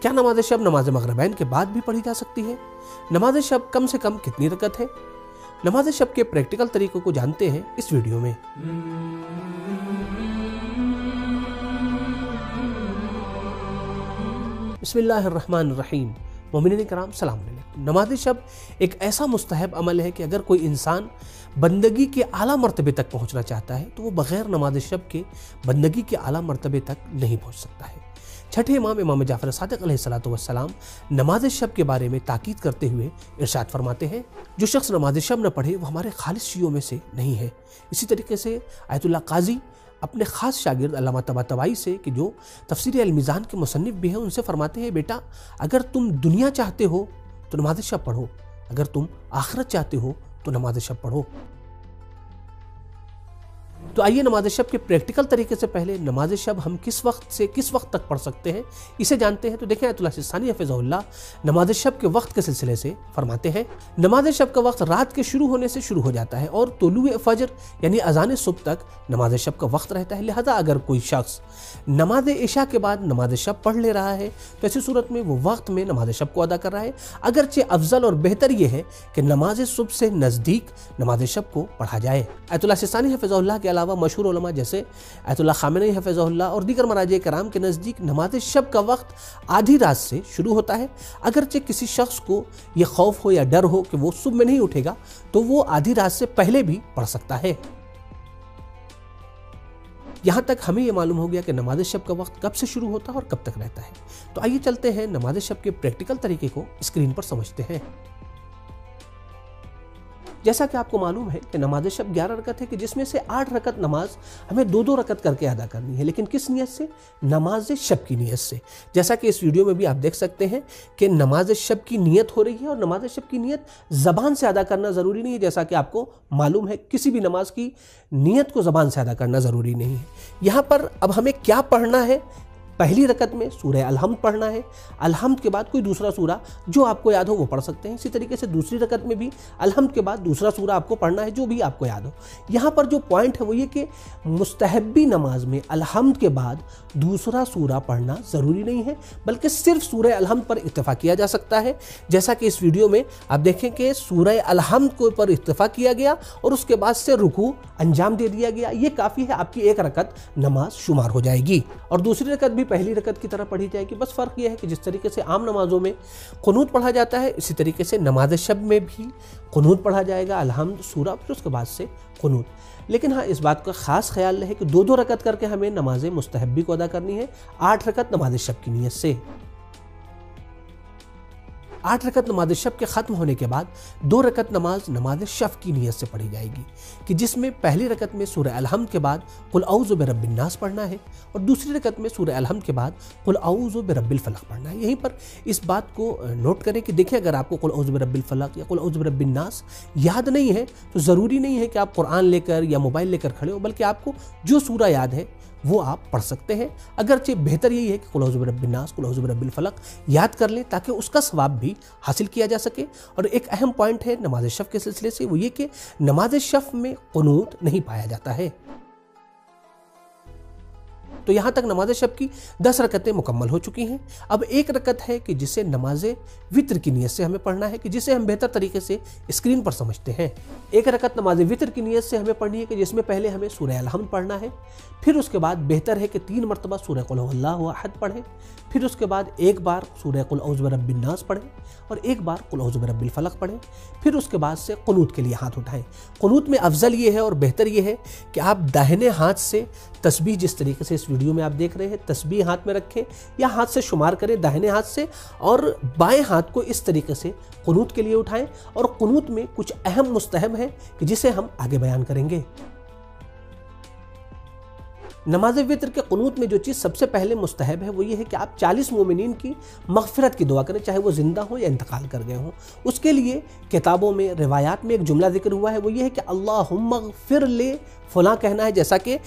क्या नमाज शब नमाज मगरिबैन के बाद भी पढ़ी जा सकती है? नमाज शब कम से कम कितनी रकत है? नमाज शब के प्रैक्टिकल तरीकों को जानते हैं इस वीडियो में। बिस्मिल्लाहिर्रहमानिर्रहीम। मोमिनीन किराम सलाम अलैकुम। नमाज शब एक ऐसा मुस्तहब अमल है कि अगर कोई इंसान बंदगी के आला मर्तबे तक पहुंचना चाहता है तो वो बगैर नमाज शब के बंदगी के आला मर्तबे तक नहीं पहुंच सकता है। छठे इमाम जाफर सादिक अलैहिस्सलातु वस्सलाम नमाज शब के बारे में ताकीद करते हुए इरशाद फरमाते हैं, जो शख्स नमाज शब न पढ़े वो हमारे खालिस शियों में से नहीं है। इसी तरीके से आयतुल्लाह काजी अपने ख़ास शागिर्द अल्लामा तबातबाई से, कि जो तफसीर अल मीज़ान के मुसन्निफ भी हैं, उनसे फरमाते हैं, बेटा अगर तुम दुनिया चाहते हो तो नमाज शब पढ़ो, अगर तुम आखिरत चाहते हो तो नमाज शब पढ़ो। तो आइए नमाज शब के प्रैक्टिकल तरीके से पहले नमाज शब हम किस वक्त से किस वक्त तक पढ़ सकते हैं इसे जानते हैं। तो देखें, आयतुल्लाह सिस्तानी हफ़िज़हुल्लाह नमाज शब के वक्त के सिलसिले से फरमाते हैं, नमाज शब का वक्त रात के शुरू होने से शुरू हो जाता है और तुलुए फजर यानी अज़ान सुबह तक नमाज शब का वक्त रहता है। लिहाजा अगर कोई शख्स नमाज इशा के बाद नमाज शब पढ़ ले रहा है तो ऐसी सूरत में वो वक्त में नमाज शब को अदा कर रहा है। अगरचे अफजल और बेहतर ये है कि नमाज सुबह से नज़दीक नमाज शब को पढ़ा जाए। आयतुल्लाह सिस्तानी हफ़िज़हुल्लाह के अलावा मशहूर उलमा जैसे आयतुल्लाह ख़ामेनी हफ़िज़हुल्लाह और दीगर मराजे कराम के नज़दीक नमाज शब का वक्त आधी रात से शुरू होता है। अगरचे किसी शख्स को यह खौफ हो या डर हो कि वो सुबह में नहीं उठेगा तो वो आधी रात से पहले भी पढ़ सकता है। यहाँ तक हमें यह मालूम हो गया कि नमाज शब का वक्त कब से शुरू होता है और कब तक रहता है। तो आइए चलते हैं नमाज शब के प्रैक्टिकल तरीके को स्क्रीन पर समझते हैं। जैसा कि आपको मालूम है कि नमाज शब 11 रकत है, कि जिसमें से 8 रकत नमाज हमें 2-2 रकत करके अदा करनी है, लेकिन किस नियत से? नमाज शब की नियत से। जैसा कि इस वीडियो में भी आप देख सकते हैं कि नमाज शब की नियत हो रही है, और नमाज शब की नियत ज़बान से अदा करना ज़रूरी नहीं है। जैसा कि आपको मालूम है किसी भी नमाज की नियत को ज़बान से अदा करना ज़रूरी नहीं है। यहाँ पर अब हमें क्या पढ़ना है? पहली रकत में सूरह अलहम्द पढ़ना है। अलहम्द के बाद कोई दूसरा सूरा जो आपको याद हो वो पढ़ सकते हैं। इसी तरीके से दूसरी रकत में भी अलहम्द के बाद दूसरा सूरा आपको पढ़ना है जो भी आपको याद हो। यहाँ पर जो पॉइंट है वो ये कि मुस्तहब्बी नमाज में अलहम्द के बाद दूसरा सूरा पढ़ना ज़रूरी नहीं है, बल्कि सिर्फ सूरह अलहम्द पर इत्तफा किया जा सकता है। जैसा कि इस वीडियो में आप देखें कि सूरह अलहम्द के ऊपर इत्तफा किया गया और उसके बाद से रुकू अंजाम दे दिया गया। ये काफ़ी है, आपकी एक रकत नमाज शुमार हो जाएगी और दूसरी रकत भी पहली रकत की तरह पढ़ी जाएगी। बस फ़र्क यह है कि जिस तरीके से आम नमाजों में कुनूत पढ़ा जाता है, इसी तरीके से नमाज शब में भी कुनूत पढ़ा जाएगा, अलहम्द सूरा, फिर उसके बाद से कुनूत। लेकिन हाँ, इस बात का ख़ास ख्याल रहे कि 2-2 रकत करके हमें नमाज मुस्तहब्बी को अदा करनी है, 8 रकत नमाज शब की नियत से। 8 रकत नमाज शब के ख़त्म होने के बाद 2 रकत नमाज शब की नियत से पढ़ी जाएगी, कि जिसमें पहली रकत में सूरह अलहम्द के बाद कुल औज़ु बिरब्बिन नास पढ़ना है और दूसरी रकत में सूरह अलहम्द के बाद कुल औज़ु बिरब्बिल फलक पढ़ना है। यहीं पर इस बात को नोट करें कि देखिए, अगर आपको कुल औज़ु बिरब्बिल फलक या कुल औज़ु बिरब्बिन नास याद नहीं है तो ज़रूरी नहीं है कि आप कुरान लेकर या मोबाइल लेकर खड़े हो, बल्कि आपको जो सूरा याद है वो आप पढ़ सकते हैं। अगरचे बेहतर यही है कि कुल औज़ु बिरब्बिन नास, कुल औज़ु बिरब्बिल फलक याद कर लें ताकि उसका सवाब भी हासिल किया जा सके। और एक अहम पॉइंट है नमाज शब के सिलसिले से, वो ये कि नमाज शब में कुनूत नहीं पाया जाता है। तो यहाँ तक नमाज शब की 10 रकतें मुकम्मल हो चुकी हैं। अब एक रकत है कि जिसे नमाज वित्र की नियत से हमें पढ़ना है, कि जिसे हम बेहतर तरीके से स्क्रीन पर समझते हैं। एक रकत नमाज वित्र की नियत से हमें पढ़नी है, कि जिसमें पहले हमें सूरह अलहम्द पढ़ना है, फिर उसके बाद बेहतर है कि 3 मरतबा सूरह कुल हुवल्लाहु अहद पढ़ें, फिर उसके बाद एक बार सूरह कुल औज़ु बिरब्बिन नास पढ़ें और एक बार कुल औज़ु बिरब्बिल फलक पढ़ें, फिर उसके बाद से कुनूत के लिए हाथ उठाएं। कुनूत में अफजल ये है और बेहतर ये है कि आप दाहिने हाथ से तस्बीह, जिस तरीके से इस वीडियो में आप देख रहे हैं, तस्बीह हाथ में रखें या हाथ से शुमार करें दाहिने हाथ से, और बाएं हाथ को इस तरीके से कुनूत के लिए उठाएं। और कुनूत में कुछ अहम मुस्तहब है कि जिसे हम आगे बयान करेंगे। नमाज वित्र के कुनूत में जो चीज़ सबसे पहले मुस्तहब है वो ये है कि आप 40 मोमिनीन की मग़फ़िरत की दुआ करें, चाहे वो ज़िंदा हो या इंतकाल कर गए हों। उसके लिए किताबों में, रिवायात में एक जुमला जिक्र हुआ है, वो ये है कि अल्लाहुम्मा ग़फ़िर ले फ़लाँ कहना है। जैसा कि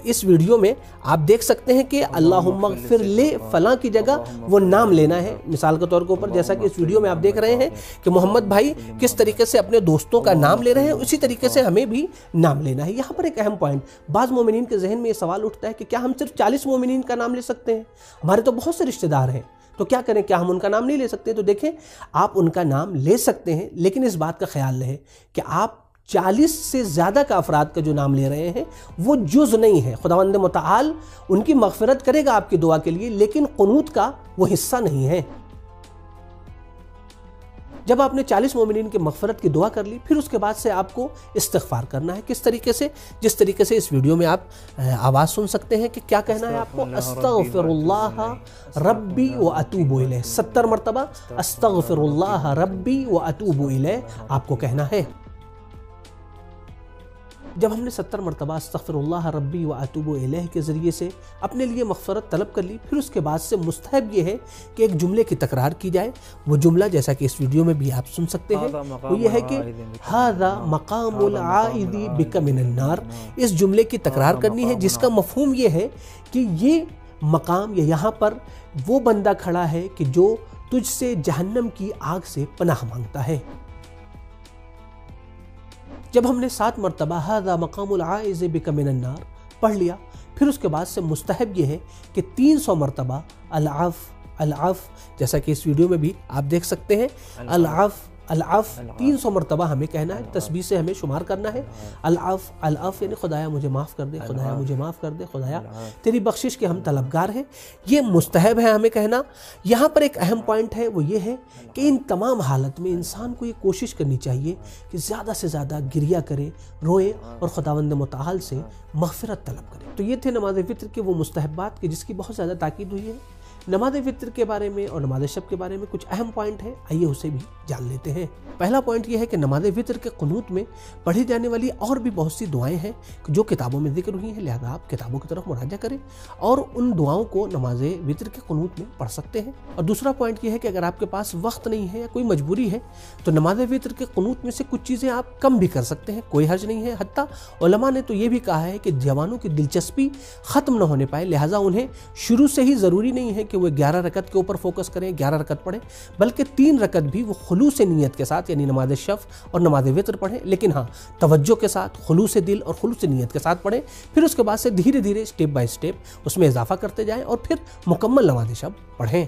इस वीडियो में आप देख सकते हैं कि अल्लाहुम्मा ग़फ़िर ले फ़लाँ की जगह वो नाम लेना है। मिसाल के तौर के ऊपर, जैसा कि इस वीडियो में आप देख रहे हैं कि मोहम्मद भाई किस तरीके से अपने दोस्तों का नाम ले रहे हैं, उसी तरीके से हमें भी नाम लेना है। यहाँ पर एक अहम पॉइंट, बाज़ मोमिनीन के जहन में ये सवाल उठता है कि क्या हम सिर्फ 40 मोमिनीन का नाम ले सकते हैं? हमारे तो बहुत से रिश्तेदार हैं। तो क्या करें, क्या हम उनका नाम नहीं ले सकते? तो देखें, आप उनका नाम ले सकते हैं, लेकिन इस बात का ख्याल रहे कि आप 40 से ज़्यादा का अफराद का जो नाम ले रहे हैं वो जुज़ नहीं है। खुदावंद मुतआल उनकी मग़फ़िरत करेगा आपकी दुआ के लिए, लेकिन क़ुनूत का वो हिस्सा नहीं है। जब आपने 40 मोमिनीन की मग़फ़िरत की दुआ कर ली, फिर उसके बाद से आपको इस्तिग़फ़ार करना है। किस तरीके से? जिस तरीके से इस वीडियो में आप आवाज़ सुन सकते हैं कि क्या कहना है आपको। अस्तग़फ़िरुल्लाह रब्बी व अतूबु इलैह, 70 मरतबा अस्तग़फ़िरुल्लाह रब्बी व अतूबु इलैह आपको कहना है। जब हमने 70 मरतबा अस्तग़फ़िरुल्लाह रब्बी व अतूबु इलैह के ज़रिए से अपने लिए मग़फ़िरत तलब कर ली, फिर उसके बाद से मुस्तहब ये है कि एक जुमले की तकरार की जाए। वो जुमला जैसा कि इस वीडियो में भी आप सुन सकते हैं, वो ये है कि हाज़ा मक़ामुल आइदी बिका मिनन नार। इस जुमले की तकरार करनी है, जिसका मफ़हूम ये है कि ये मकाम या यहाँ पर वो बंदा खड़ा है कि जो तुझसे जहन्नम की आग से पनाह मांगता है। जब हमने 7 मरतबा हाज़ा मक़ामुल आइज़ बिका मिनन नार पढ़ लिया, फिर उसके बाद से मुस्तहब ये है कि 300 मरतबा अल-अफ़, जैसा कि इस वीडियो में भी आप देख सकते हैं, अल-अफ़ 300 मरतबा हमें कहना है, तस्बीह से हमें शुमार करना है। अल-अफ़ यानी खुदाया मुझे माफ़ कर दे, खुदाया मुझे माफ़ कर दे, खुदाया तेरी बख्शिश के हम तलबगार हैं। ये मुस्तहब है हमें कहना। यहाँ पर एक अहम पॉइंट है, वो ये है कि इन तमाम हालत में इंसान को ये कोशिश करनी चाहिए कि ज़्यादा से ज़्यादा गिरिया करे, रोए और खुदावंद मुतआल से मग़फ़िरत तलब करे। तो ये थे नमाज़ फ़ित्र के वो मुस्तहबात कि जिसकी बहुत ज़्यादा ताकीद हुई है। नमाज़ फ़ित्र के बारे में और नमाज़ शब के बारे में कुछ अहम पॉइंट है, आइए उसे भी जान लेते हैं। पहला पॉइंट यह है कि नमाज़ फ़ित्र के क़ुनूत में पढ़ी जाने वाली और भी बहुत सी दुआएं हैं जो किताबों में जिक्र हुई हैं, लिहाजा आप किताबों की तरफ मुराजा करें और उन दुआओं को नमाज़ फ़ित्र के क़ुनूत में पढ़ सकते हैं। और दूसरा पॉइंट यह है कि अगर आपके पास वक्त नहीं है या कोई मजबूरी है तो नमाज़ फ़ित्र के क़ुनूत में से कुछ चीज़ें आप कम भी कर सकते हैं, कोई हर्ज नहीं है। हत्ता उलमा ने तो ये भी कहा है कि जवानों की दिलचस्पी ख़त्म न होने पाए, लिहाजा उन्हें शुरू से ही ज़रूरी नहीं है कि वो 11 रकत के ऊपर फोकस करें, 11 रकत पढ़ें, बल्कि 3 रकत भी वो खुलूस नियत के साथ यानी नमाज शफ़ और नमाज वित्र पढ़ें, लेकिन हाँ तवज्जो के साथ, खुलूस दिल और खुलूस नियत के साथ पढ़ें। फिर उसके बाद से धीरे धीरे स्टेप बाय स्टेप उसमें इजाफा करते जाएं और फिर मुकम्मल नमाज शब पढ़ें।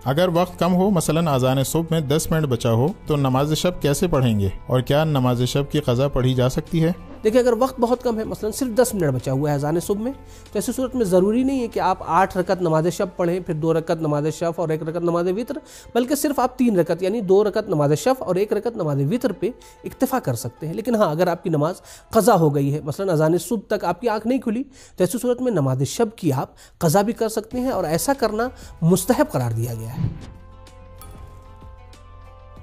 अगर वक्त कम हो, मसलन अज़ान सुबह में 10 मिनट बचा हो, तो नमाज शब कैसे पढ़ेंगे और क्या नमाज शब की क़ज़ा पढ़ी जा सकती है? देखिए, अगर वक्त बहुत कम है, मसलन सिर्फ 10 मिनट बचा हुआ है अज़ान सुबह में, तो ऐसी सूरत में ज़रूरी नहीं है कि आप 8 रकत नमाज शब पढ़ें, फिर 2 रकत नमाज शफ़ और 1 रकत नमाज वित्र, बल्कि सिर्फ आप 3 रकत यानी 2 रकत नमाज शफ़ और 1 रकत नमाज वित्र पे इक्तफ़ा कर सकते हैं। लेकिन हाँ, अगर आपकी नमाज क़ज़ा हो गई है, मसलन अज़ान सुबह तक आपकी आँख नहीं खुली, तो ऐसी सूरत में नमाज शब की आप क़ज़ा भी कर सकते हैं और ऐसा करना मुस्तहब करार दिया गया है।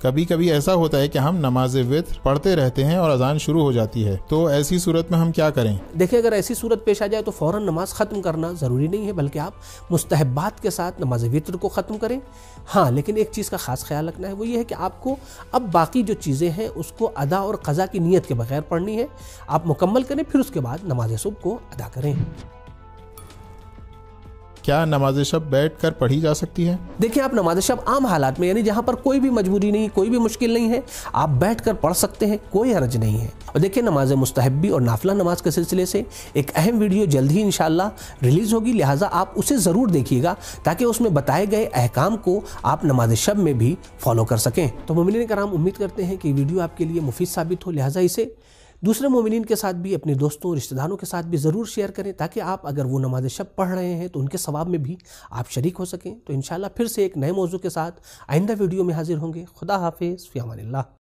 कभी कभी ऐसा होता है कि हम नमाज वित्र पढ़ते रहते हैं और अजान शुरू हो जाती है, तो ऐसी सूरत में हम क्या करें? देखिए, अगर ऐसी सूरत पेश आ जाए तो फ़ौरन नमाज ख़त्म करना ज़रूरी नहीं है, बल्कि आप मुस्तहबात के साथ नमाज वित्र को ख़त्म करें। हाँ, लेकिन एक चीज़ का ख़ास ख्याल रखना है, वो ये है कि आपको अब बाकी जो चीज़ें हैं उसको अदा और क़ज़ा की नीयत के बगैर पढ़नी है। आप मुकम्मल करें, फिर उसके बाद नमाज सुबह को अदा करें। क्या नमाज शब बैठ कर पढ़ी जा सकती है? देखिए, आप नमाज शब आम हालात में यानी जहाँ पर कोई भी मजबूरी नहीं, कोई भी मुश्किल नहीं है, आप बैठ कर पढ़ सकते हैं, कोई हर्ज नहीं है। और देखिए, नमाज मुस्तहब्बी और नाफिला नमाज के सिलसिले से एक अहम वीडियो जल्द ही इंशाअल्लाह रिलीज़ होगी, लिहाजा आप उसे ज़रूर देखिएगा ताकि उसमें बताए गए अहकाम को आप नमाज शब में भी फॉलो कर सकें। तो मोमिनीन कराम, उम्मीद करते हैं कि वीडियो आपके लिए मुफीद साबित हो, लिहाजा इसे दूसरे मोमिनीन के साथ भी, अपने दोस्तों रिश्तेदारों के साथ भी ज़रूर शेयर करें ताकि आप अगर वो नमाज शब पढ़ रहे हैं तो उनके सवाब में भी आप शरीक हो सकें। तो इंशाअल्लाह फिर से एक नए मौजू के साथ आइंदा वीडियो में हाजिर होंगे। खुदा हाफिज़, फ़ी अमानिल्लाह।